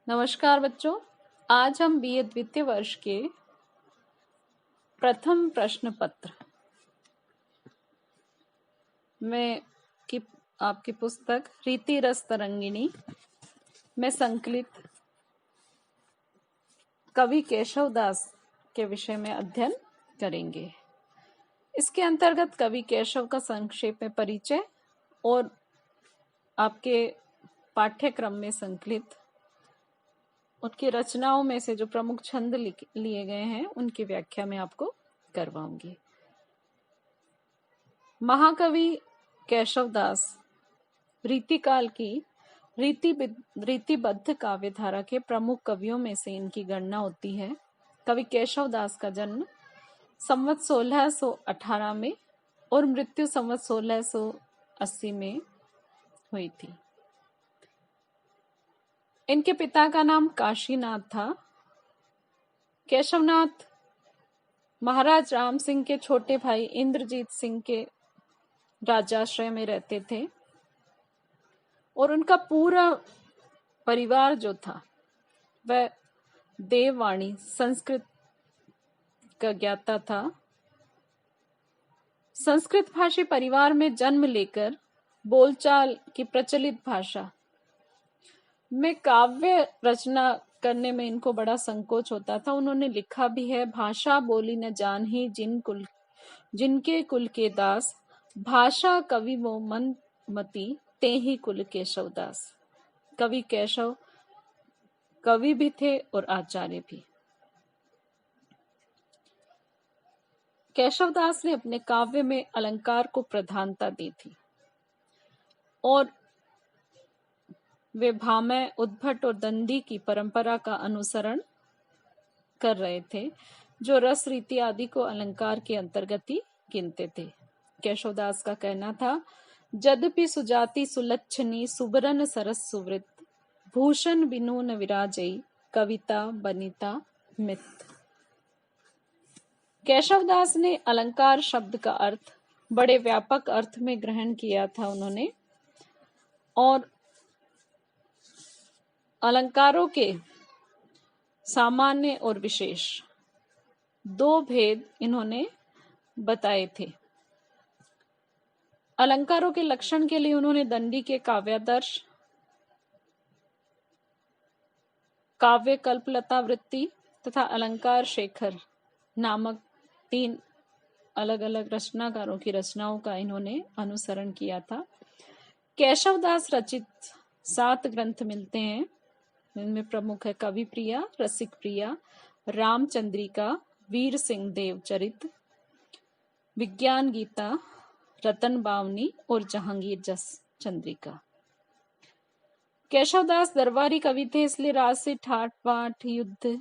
नमस्कार बच्चों। आज हम बीए द्वितीय वर्ष के प्रथम प्रश्न पत्र में की आपकी पुस्तक रीति रस तरंगिणी में संकलित कवि केशव दास के विषय में अध्ययन करेंगे। इसके अंतर्गत कवि केशव का संक्षेप में परिचय और आपके पाठ्यक्रम में संकलित उनकी रचनाओं में से जो प्रमुख छंद लिए गए हैं उनकी व्याख्या मैं आपको करवाऊंगी। महाकवि केशव दास रीतिकाल की रीतिबद्ध काव्यधारा के प्रमुख कवियों में से इनकी गणना होती है। कवि केशव दास का जन्म संवत 1618 में और मृत्यु संवत 1680 में हुई थी। इनके पिता का नाम काशीनाथ था। केशवनाथ महाराज राम सिंह के छोटे भाई इंद्रजीत सिंह के राजाश्रय में रहते थे और उनका पूरा परिवार जो था वह देववाणी संस्कृत का ज्ञाता था। संस्कृत भाषी परिवार में जन्म लेकर बोलचाल की प्रचलित भाषा में काव्य रचना करने में इनको बड़ा संकोच होता था। उन्होंने लिखा भी है, भाषा बोली न जान ही जिनके कुल के दास, भाषा कवि वो मन मती ते ही कुल केशव दास। कवि केशव कवि भी थे और आचार्य भी। केशव दास ने अपने काव्य में अलंकार को प्रधानता दी थी और वे भामह, उद्भट और दंडी की परंपरा का अनुसरण कर रहे थे, जो रस रीति आदि को अलंकार के अंतर्गत ही गिनते थे। केशवदास का कहना था, यद्यपि सुजाति सुलक्षणी सुबरन सरस सुवृत, भूषण बिनु न विराजई, कविता बनिता मित। केशवदास ने अलंकार शब्द का अर्थ बड़े व्यापक अर्थ में ग्रहण किया था उन्होंने, और अलंकारों के सामान्य और विशेष दो भेद इन्होंने बताए थे। अलंकारों के लक्षण के लिए उन्होंने दंडी के काव्यादर्श, काव्य कल्पलता वृत्ति तथा अलंकार शेखर नामक 3 अलग अलग रचनाकारों की रचनाओं का इन्होंने अनुसरण किया था। केशवदास रचित 7 ग्रंथ मिलते हैं। इनमें प्रमुख है कवि प्रिया, रसिक प्रिया, रामचंद्रिका, वीर सिंह देव चरित, विज्ञान गीता, रतन बावनी और जहांगीर जस चंद्रिका। केशवदास दरबारी कवि थे, इसलिए राज से ठाट बाट, युद्ध,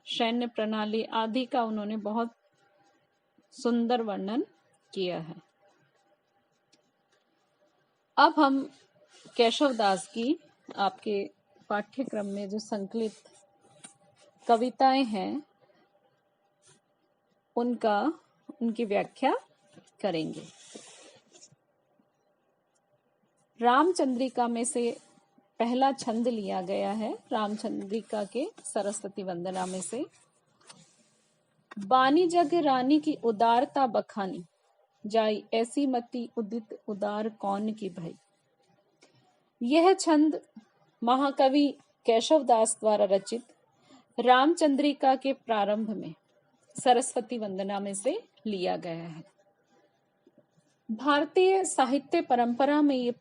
सैन्य प्रणाली आदि का उन्होंने बहुत सुंदर वर्णन किया है। अब हम केशवदास की आपके पाठ्यक्रम में जो संकलित कविताएं हैं उनकी व्याख्या करेंगे। रामचंद्रिका में से पहला छंद लिया गया है, रामचंद्रिका के सरस्वती वंदना में से। बानी जग रानी की उदारता बखानी, जाई ऐसी मति उदित उदार कौन की भई। यह छंद महाकवि केशवदास द्वारा रचित रामचंद्रिका के प्रारंभ में सरस्वती वंदना में से लिया गया है। भारतीय साहित्य परंपरा में ये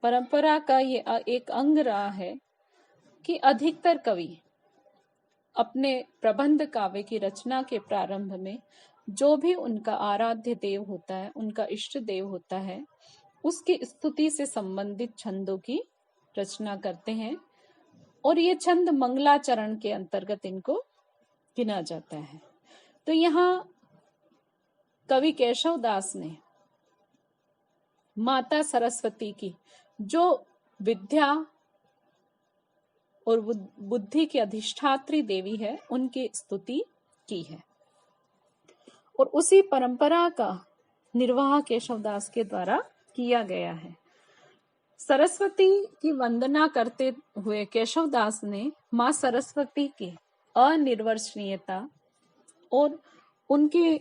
परंपरा का ये एक अंग रहा है कि अधिकतर कवि अपने प्रबंध काव्य की रचना के प्रारंभ में जो भी उनका आराध्य देव होता है, उनका इष्ट देव होता है, उसकी स्तुति से संबंधित छंदों की रचना करते हैं और ये छंद मंगलाचरण के अंतर्गत इनको गिना जाता है। तो यहाँ कवि केशवदास ने माता सरस्वती की, जो विद्या और बुद्धि की अधिष्ठात्री देवी है, उनकी स्तुति की है और उसी परंपरा का निर्वाह केशवदास के द्वारा किया गया है। सरस्वती की वंदना करते हुए केशवदास ने माँ सरस्वती की अनिर्वचनीयता और उनकी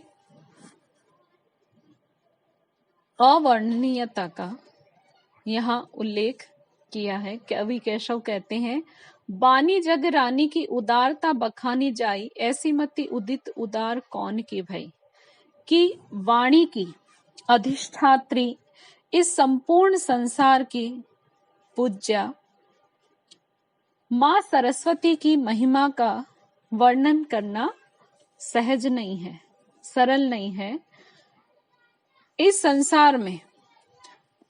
अवर्णनीयता का यहाँ उल्लेख किया है। कवि केशव कहते हैं, बानी जग रानी की उदारता बखानी जाई, ऐसी मति उदित उदार कौन की भई। कि वाणी की अधिष्ठात्री, इस संपूर्ण संसार की पूज्या माँ सरस्वती की महिमा का वर्णन करना सहज नहीं है, सरल नहीं है। इस संसार में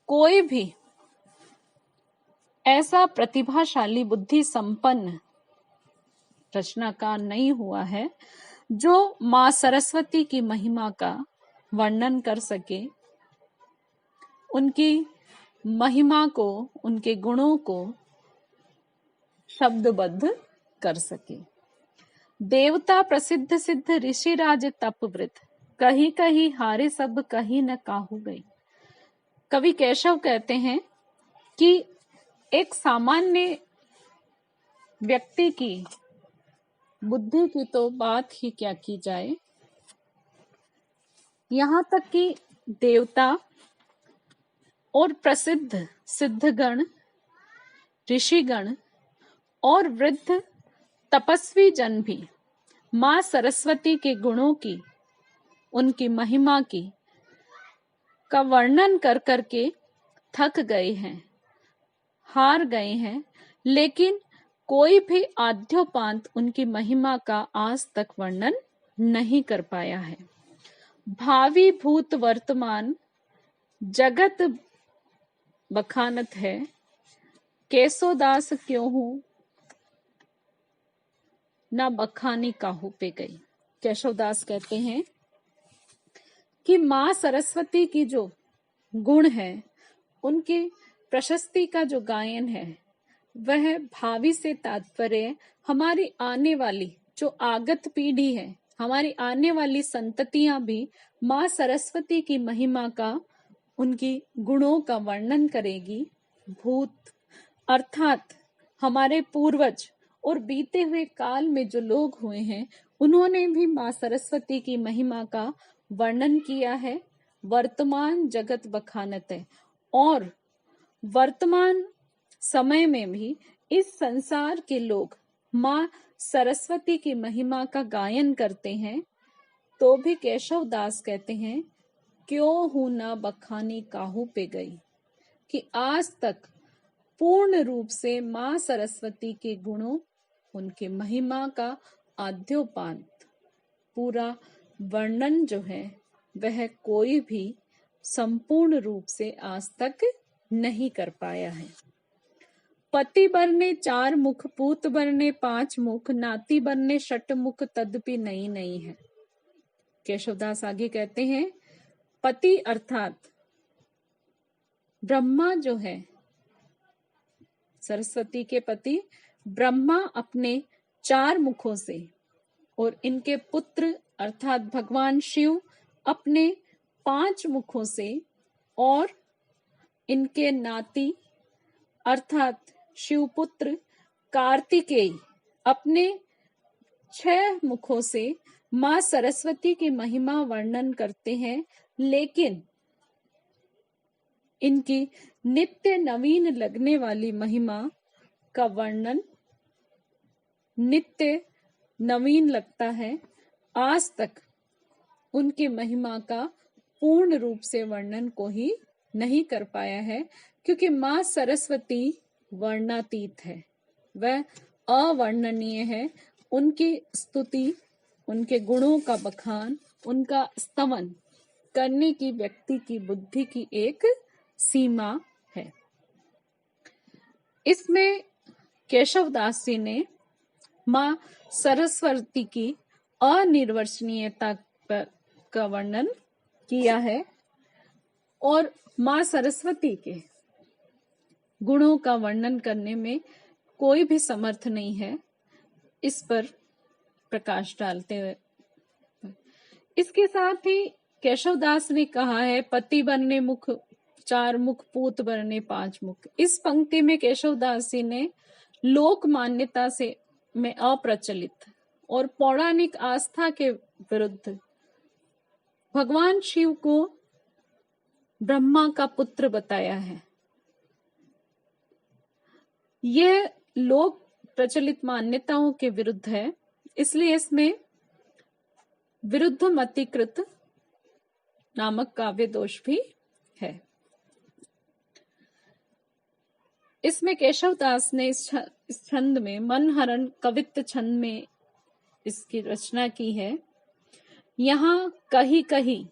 कोई भी ऐसा प्रतिभाशाली बुद्धि संपन्न रचनाकार नहीं हुआ है जो माँ सरस्वती की महिमा का वर्णन कर सके, उनकी महिमा को, उनके गुणों को शब्दबद्ध कर सके। देवता प्रसिद्ध सिद्ध ऋषिराज तपवृत, कहीं कहीं हारे सब कहीं न काहू गई। कवि केशव कहते हैं कि एक सामान्य व्यक्ति की बुद्धि की तो बात ही क्या की जाए, यहाँ तक कि देवता और प्रसिद्ध सिद्धगण, ऋषिगण और वृद्ध तपस्वी जन भी माँ सरस्वती के गुणों की, उनकी महिमा की का वर्णन कर करके थक गए हैं, हार गए हैं, लेकिन कोई भी आद्योपांत उनकी महिमा का आज तक वर्णन नहीं कर पाया है। भावी भूत वर्तमान जगत बखानत है, केशवदास क्यों हूं ना बखानी काहू पे गई। केशवदास कहते हैं कि माँ सरस्वती की जो गुण है, उनकी प्रशस्ति का जो गायन है, वह भावी से तात्पर्य हमारी आने वाली जो आगत पीढ़ी है, हमारी आने वाली संततियां भी माँ सरस्वती की महिमा का, उनकी गुणों का वर्णन करेगी। भूत अर्थात हमारे पूर्वज और बीते हुए काल में जो लोग हुए हैं, उन्होंने भी माँ सरस्वती की महिमा का वर्णन किया है। वर्तमान जगत बखानत है, और वर्तमान समय में भी इस संसार के लोग माँ सरस्वती की महिमा का गायन करते हैं। तो भी केशव दास कहते हैं, क्यों हूं ना बखानी काहू पे गई, कि आज तक पूर्ण रूप से माँ सरस्वती के गुणों, उनके महिमा का आद्योपांत पूरा वर्णन जो है, वह कोई भी संपूर्ण रूप से आज तक नहीं कर पाया है। पति बरने 4 मुख, पूत बरने 5 मुख, नाती बरने 6 मुख, तदपि नहीं नहीं है। केशवदास आगे कहते हैं, पति अर्थात ब्रह्मा जो है, सरस्वती के पति ब्रह्मा अपने 4 मुखों से, और इनके पुत्र अर्थात भगवान शिव अपने 5 मुखों से, और इनके नाती अर्थात शिवपुत्र कार्तिकेय अपने 6 मुखों से माँ सरस्वती की महिमा वर्णन करते हैं। लेकिन इनकी नित्य नवीन लगने वाली महिमा का वर्णन नित्य नवीन लगता है, आज तक उनकी महिमा का पूर्ण रूप से वर्णन को ही नहीं कर पाया है, क्योंकि माँ सरस्वती वर्णातीत है, वह अवर्णनीय है। उनकी स्तुति, उनके गुणों का बखान, उनका स्तवन करने की व्यक्ति की बुद्धि की एक सीमा है। इसमें केशवदास जी ने माँ सरस्वती की अनिर्वचनीयता का वर्णन किया है, और माँ सरस्वती के गुणों का वर्णन करने में कोई भी समर्थ नहीं है, इस पर प्रकाश डालते हुए। इसके साथ ही केशवदास ने कहा है, पति बरने मुख चार मुख पूत बरने पांच मुख। इस पंक्ति में केशवदास जी ने लोक मान्यता से में अप्रचलित और पौराणिक आस्था के विरुद्ध भगवान शिव को ब्रह्मा का पुत्र बताया है। यह लोक प्रचलित मान्यताओं के विरुद्ध है, इसलिए इसमें विरुद्ध मतिकृत नामक काव्य दोष भी है। इसमें केशवदास ने इस छंद में मनहरण कवित्व छंद में इसकी रचना की है। यहाँ कहीं कहीं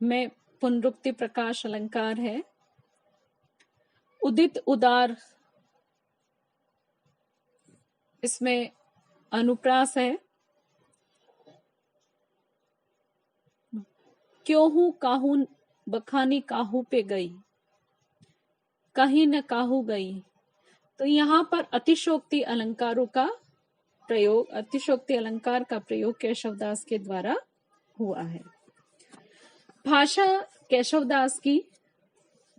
में पुनरुक्ति प्रकाश अलंकार है, उदित उदार इसमें अनुप्रास है, क्यों हूं काहू बखानी काहू पे गई, कहीं न काहू गई। तो यहाँ पर अतिशोक्ति अलंकारों का प्रयोग, अतिशोक्ति अलंकार का प्रयोग केशवदास के द्वारा हुआ है। भाषा केशवदास की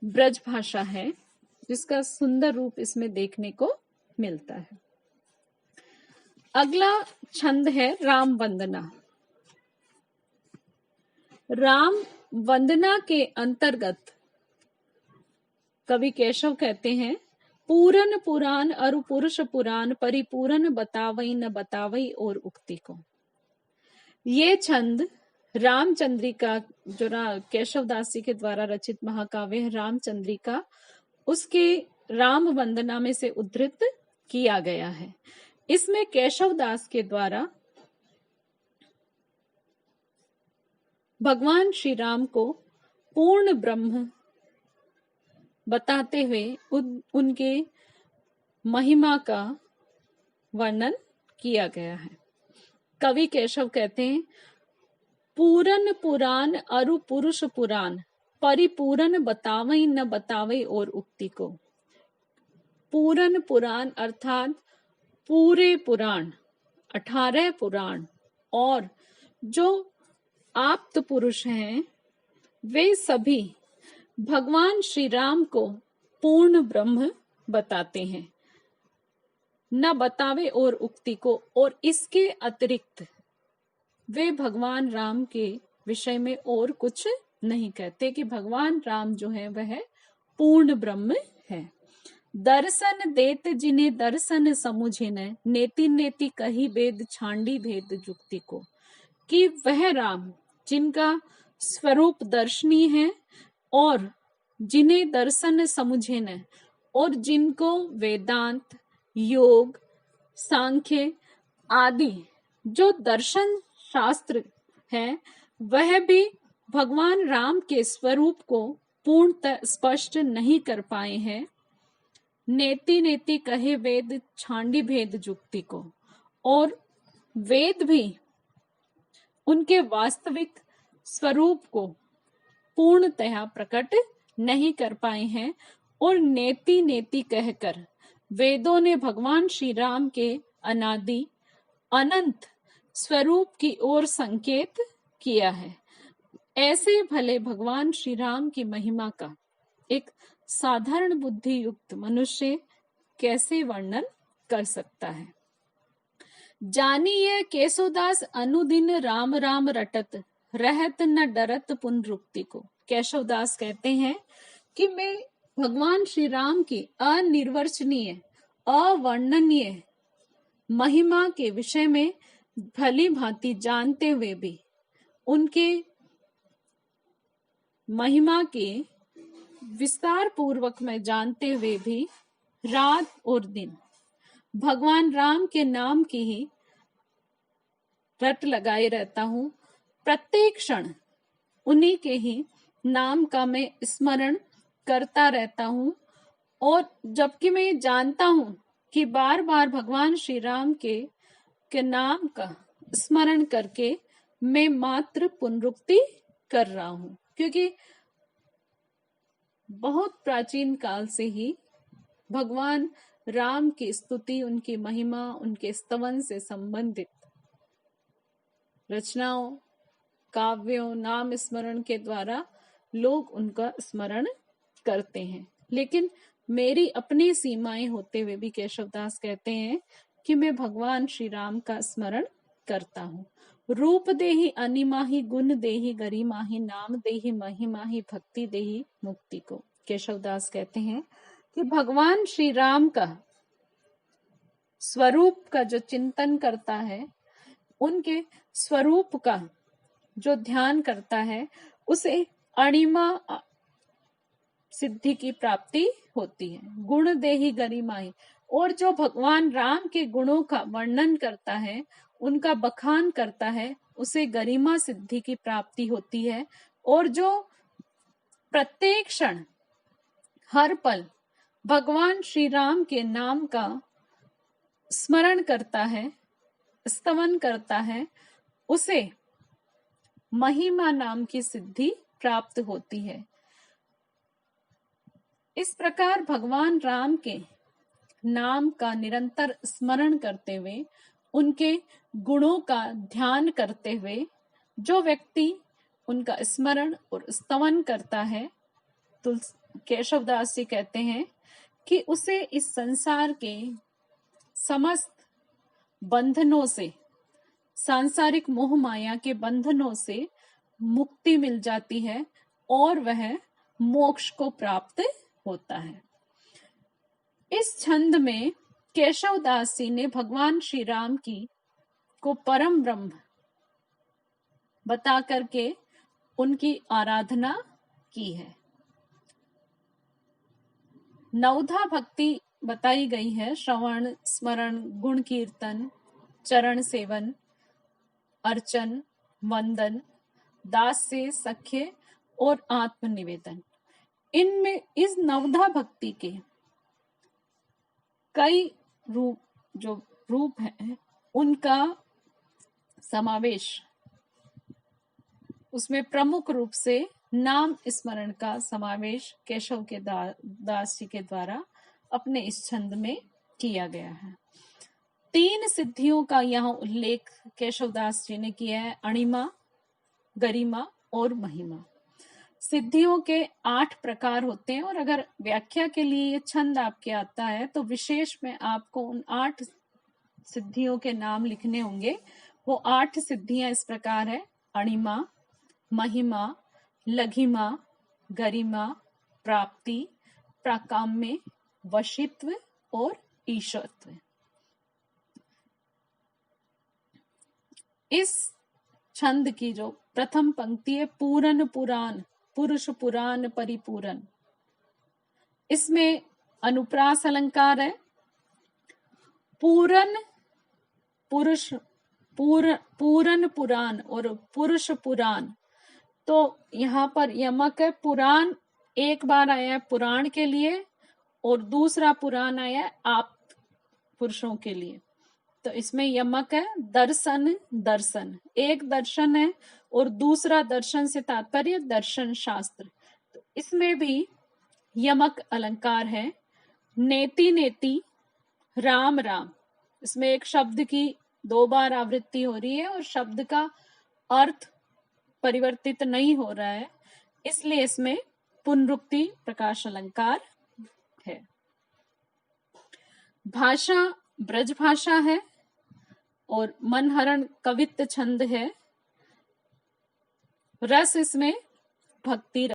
ब्रज भाषा है, जिसका सुंदर रूप इसमें देखने को मिलता है। अगला छंद है राम वंदना। राम वंदना के अंतर्गत कवि केशव कहते हैं, पूरन पुराण अरु पुरुष पुराण परिपूरन बतावई न बतावई और उक्ति को। ये छंद रामचंद्रिका जो केशवदास जी के द्वारा रचित महाकाव्य है रामचंद्रिका, उसके राम वंदना में से उद्धृत किया गया है। इसमें केशवदास के द्वारा भगवान श्री राम को पूर्ण ब्रह्म बताते हुए उनके महिमा का वर्णन किया गया है। कवि केशव कहते हैं, पूरन पुराण अरु पुरुष पुराण परिपूरन बतावई न बतावई और उक्ति को। पूरन पुराण अर्थात पूरे पुराण, 18 पुराण, और जो आप्त पुरुष हैं वे सभी भगवान श्री राम को पूर्ण ब्रह्म बताते हैं, न बतावे और उक्ति को। और इसके अतिरिक्त वे भगवान राम के विषय में और कुछ नहीं कहते कि भगवान राम जो है वह पूर्ण ब्रह्म है। दर्शन देत जिन्हें दर्शन समुझे न, नेति नेति कही भेद छांडी भेद जुक्ति को। कि वह राम जिनका स्वरूप दर्शनीय है और जिन्हें दर्शन समुझे न, और जिनको वेदांत, योग, सांख्य आदि जो दर्शन शास्त्र है, वह भी भगवान राम के स्वरूप को पूर्णतः स्पष्ट नहीं कर पाए हैं। नेति नेति कहे वेद छांडी भेद जुक्ति को। और वेद भी उनके वास्तविक स्वरूप को पूर्णतः प्रकट नहीं कर पाए हैं। और नेति नेति कहकर वेदों ने भगवान श्री राम के अनादि अनंत स्वरूप की ओर संकेत किया है। ऐसे भले भगवान श्री राम की महिमा का एक साधारण बुद्धि युक्त मनुष्य कैसे वर्णन कर सकता है। जानिए केशवदास अनुदिन राम राम रटत, रहत न डरत पुनरुक्ति को। केशवदास कहते हैं कि मैं भगवान श्री राम की अनिर्वचनीय, अवर्णनीय महिमा के विषय में भली भांति जानते हुए भी, उनके महिमा के विस्तार पूर्वक में जानते हुए भी, रात और दिन भगवान राम के नाम की ही रट लगाए रहता हूं। प्रत्येक क्षण उन्हीं के ही नाम का मैं स्मरण करता रहता हूं। और जबकि मैं ये जानता हूं कि बार बार भगवान श्री राम के नाम का स्मरण करके मैं मात्र पुनरुक्ति कर रहा हूं, क्योंकि बहुत प्राचीन काल से ही भगवान राम की स्तुति, उनकी महिमा, उनके स्तवन से संबंधित रचनाओं, काव्यों, नाम स्मरण के द्वारा लोग उनका स्मरण करते हैं, लेकिन मेरी अपनी सीमाएं होते हुए भी केशवदास कहते हैं कि मैं भगवान श्री राम का स्मरण करता हूँ। रूप देहि अनिमाही, गुण देहि गरिमाही, नाम देहि महिमाही, भक्ति देहि मुक्ति को। केशवदास कहते हैं कि भगवान श्री राम का स्वरूप का जो चिंतन करता है, उनके स्वरूप का जो ध्यान करता है, उसे अणिमा सिद्धि की प्राप्ति होती है। गुण देहि गरिमाही, और जो भगवान राम के गुणों का वर्णन करता है, उनका बखान करता है, उसे गरिमा सिद्धि की प्राप्ति होती है। और जो प्रत्येक क्षण हर पल भगवान श्री राम के नाम का स्मरण करता है, स्तवन करता है, उसे महिमा नाम की सिद्धि प्राप्त होती है। इस प्रकार भगवान राम के नाम का निरंतर स्मरण करते हुए, उनके गुणों का ध्यान करते हुए जो व्यक्ति उनका स्मरण और स्तवन करता है, तो केशवदास जी कहते हैं कि उसे इस संसार के समस्त बंधनों से, सांसारिक मोह माया के बंधनों से मुक्ति मिल जाती है और वह मोक्ष को प्राप्त होता है। इस छंद में केशवदास जी ने भगवान श्री राम की को परम ब्रह्म बता करके उनकी आराधना की है। नवधा भक्ति बताई गई है: श्रवण, स्मरण, गुण कीर्तन, चरण सेवन, अर्चन, वंदन, दास से सख्य और आत्मनिवेदन। इनमें इस नवधा भक्ति के कई रूप हैं, उनका समावेश, उसमें प्रमुख रूप से नाम स्मरण का समावेश केशव के दास जी के द्वारा अपने इस छंद में किया गया है। 3 सिद्धियों का यहाँ उल्लेख केशवदास जी ने किया है: अणिमा, गरिमा और महिमा। सिद्धियों के 8 प्रकार होते हैं, और अगर व्याख्या के लिए ये छंद आपके आता है तो विशेष में आपको उन 8 सिद्धियों के नाम लिखने होंगे। वो 8 सिद्धियां इस प्रकार है: अणिमा, महिमा, लघिमा, गरिमा, प्राप्ति, प्राकाम्य, वशित्व और ईशत्व। इस छंद की जो प्रथम पंक्ति है: पूरन पुराण, पुरुष पुराण परिपूरन, इसमें अनुप्रास अलंकार है। पूरन पुरुष, पूरन पुराण और पुरुष पुराण, तो यहाँ पर यमक है। पुराण एक बार आया है पुराण के लिए, और दूसरा पुराण आया है आप पुरुषों के लिए, तो इसमें यमक है। दर्शन, दर्शन एक दर्शन है, और दूसरा दर्शन से तात्पर्य दर्शन शास्त्र, तो इसमें भी यमक अलंकार है। नेति नेति, राम राम, इसमें एक शब्द की 2 बार आवृत्ति हो रही है और शब्द का अर्थ परिवर्तित नहीं हो रहा है, इसलिए इसमें पुनरुक्ति प्रकाश अलंकार है। भाषा ब्रज भाषा है और मनहरण कवित्त छंद है। रस इसमें भक्ति